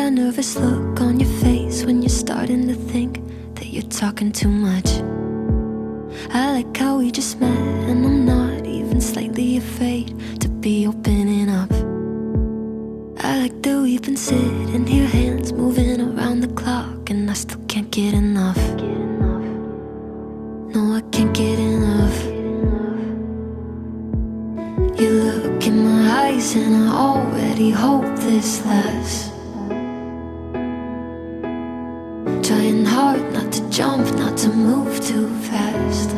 that nervous look on your face when you're starting to think that you're talking too much. I like how we just met and I'm not even slightly afraid to be opening up. I like that we've been sitting here, hands moving around the clock, and I still can't get enough. No, I can't get enough. You look in my eyes and I already hope this lasts. Trying hard not to jump, not to move too fast.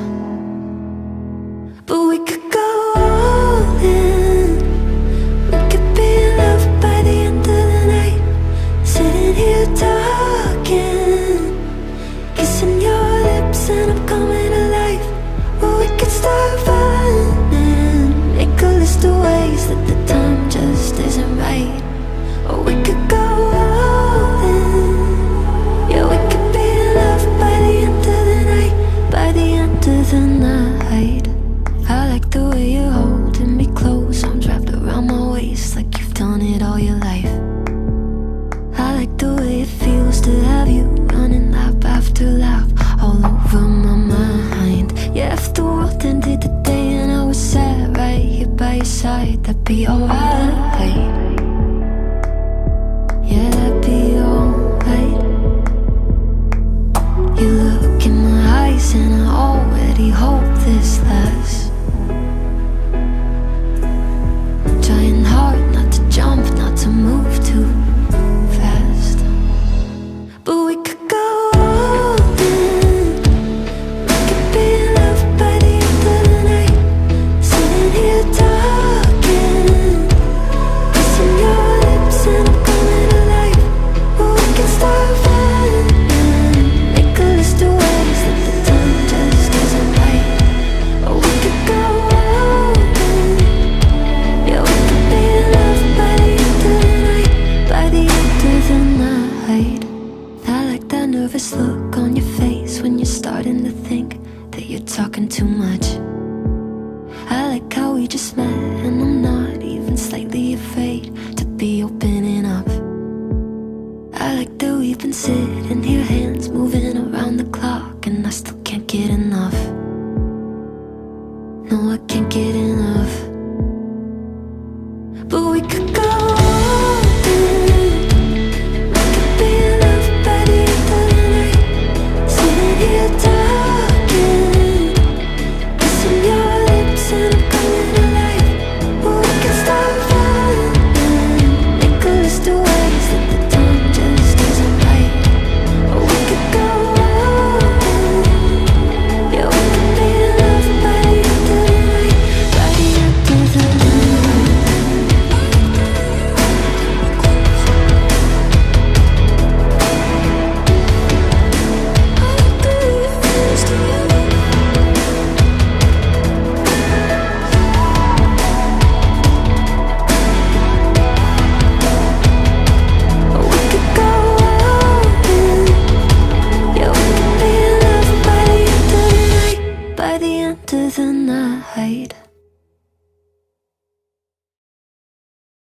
But we could go all in. We could be in love by the end of the night. Sitting here talking, kissing your lips and I'm coming alive. Or we could start running, make a list of ways that the time just isn't right. Or we could go all in. Yeah, we could be in love by the end of the night. By the end of the night. I like the way you're holding me close, arms wrapped around my waist like you've done it all your life. I like the way it feels to have you running lap after lap all over my mind. Yeah, if the world ended today and I was sat right here by your side, that'd be alright. Yeah, that'd be alright. You look in my eyes and I already hope this lasts.